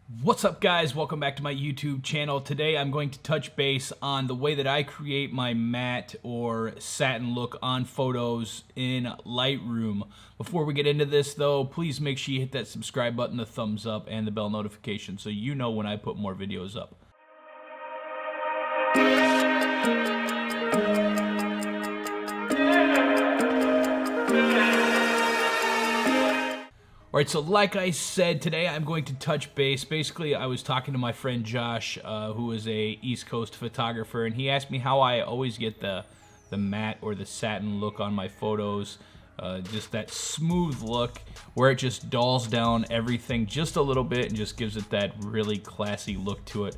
What's up, guys? Welcome back to my YouTube channel. Today I'm going to touch base on the way that I create my matte or satin look on photos in Lightroom. Before we get into this though, please make sure you hit that subscribe button, the thumbs up, and the bell notification so you know when I put more videos up. Alright, so like I said, today I'm going to touch base. Basically, I was talking to my friend Josh, who is a East Coast photographer, and he asked me how I always get the matte or the satin look on my photos. Just that smooth look where it just dulls down everything just a little bit and just gives it that really classy look to it.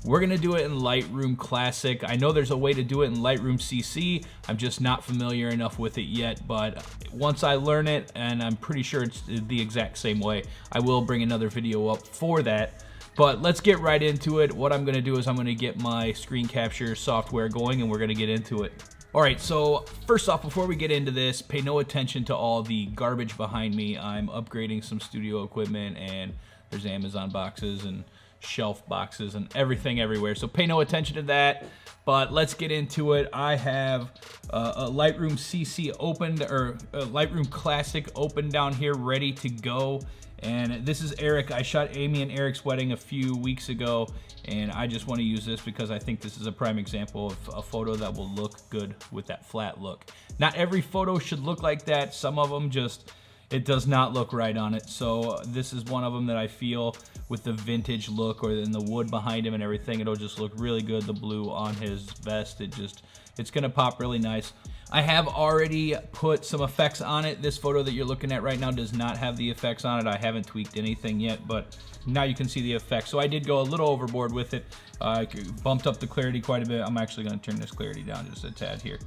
We're gonna do it in Lightroom Classic. I know there's a way to do it in Lightroom CC. I'm just not familiar enough with it yet, but once I learn it, and I'm pretty sure it's the exact same way, I will bring another video up for that. But let's get right into it. What I'm gonna do is I'm gonna get my screen capture software going and we're gonna get into it. Alright, so first off, before we get into this, pay no attention to all the garbage behind me. I'm upgrading some studio equipment and there's Amazon boxes and shelf boxes and everything everywhere, so pay no attention to that. But let's get into it. I have a Lightroom CC opened, or a Lightroom Classic open down here, ready to go. And this is Eric. I shot Amy and Eric's wedding a few weeks ago, and I just want to use this because I think this is a prime example of a photo that will look good with that flat look. Not every photo should look like that. Some of them just, it does not look right on it. So this is one of them that I feel with the vintage look, or in the wood behind him and everything, it'll just look really good. The blue on his vest, it's gonna pop really nice. I have already put some effects on it. This photo that you're looking at right now does not have the effects on it. I haven't tweaked anything yet, but now you can see the effects. So I did go a little overboard with it. I bumped up the clarity quite a bit. I'm actually gonna turn this clarity down just a tad here.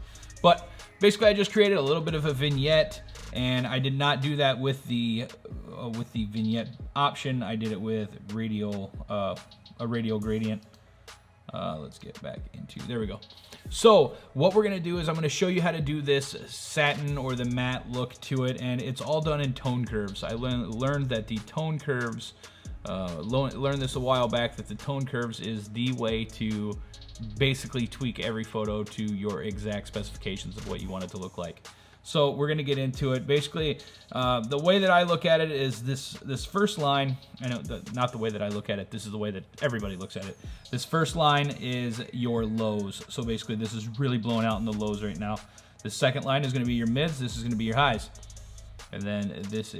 But basically I just created a little bit of a vignette, and I did not do that with the vignette option. I did it with a radial gradient. Let's get back into, there we go. So what we're gonna do is I'm gonna show you how to do this satin or the matte look to it, and it's all done in tone curves. I learned that the tone curves, learned this a while back, that the tone curves is the way to basically tweak every photo to your exact specifications of what you want it to look like. So we're gonna get into it. Basically, the way that I look at it is this first line. I know not the way that I look at it. This is the way that everybody looks at it. This first line is your lows. So basically, this is really blowing out in the lows right now. The second line is gonna be your mids. This is gonna be your highs, and then this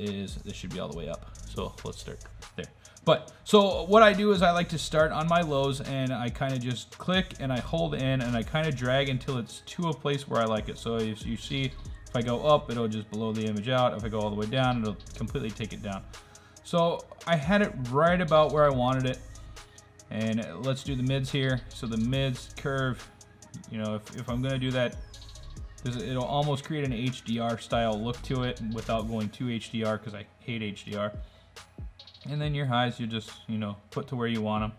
should be all the way up. So let's start there. But so what I do is I like to start on my lows, and I kind of just click and I hold in and I kind of drag until it's to a place where I like it. So if you see, if I go up, it'll just blow the image out. If I go all the way down, it'll completely take it down. So I had it right about where I wanted it. And let's do the mids here. So the mids curve, you know, if I'm gonna do that, it'll almost create an HDR style look to it without going too HDR, because I hate HDR. And then your highs, you just, you know, put to where you want them.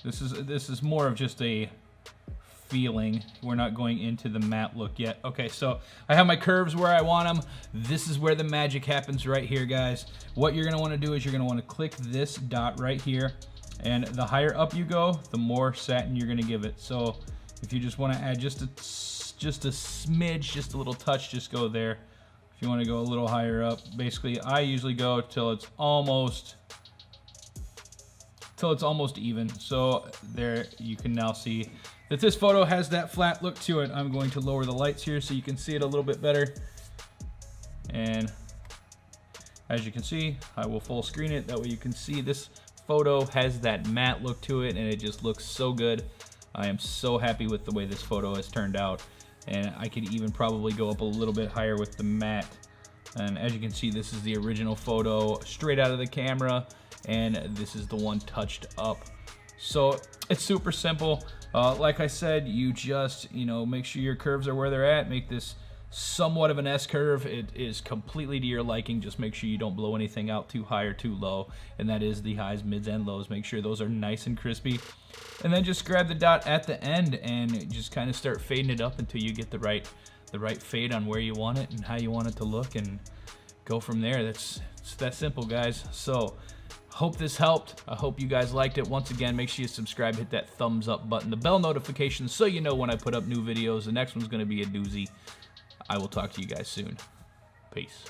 This is more of just a feeling. We're not going into the matte look yet. Okay, so I have my curves where I want them. This is where the magic happens right here, guys. What you're gonna wanna do is you're gonna wanna click this dot right here, and the higher up you go, the more satin you're gonna give it. So if you just wanna add just a smidge, just a little touch, just go there. If you want to go a little higher up, basically I usually go till it's almost even. So there you can now see that this photo has that flat look to it. I'm going to lower the lights here so you can see it a little bit better. And as you can see, I will full screen it. That way you can see this photo has that matte look to it, and it just looks so good. I am so happy with the way this photo has turned out. And I could even probably go up a little bit higher with the matte. And as you can see, this is the original photo straight out of the camera, and this is the one touched up. So it's super simple. Like I said, you just, you know, make sure your curves are where they're at. Make this somewhat of an S curve. It is completely to your liking. Just make sure you don't blow anything out too high or too low, and that is the highs, mids, and lows. Make sure those are nice and crispy, and then just grab the dot at the end and just kind of start fading it up until you get the right fade on where you want it and how you want it to look, and go from there. It's that simple, guys. So Hope this helped. I hope you guys liked it. Once again, make sure you subscribe, hit that thumbs up button, the bell notification so you know when I put up new videos. The next one's going to be a doozy. I will talk to you guys soon. Peace.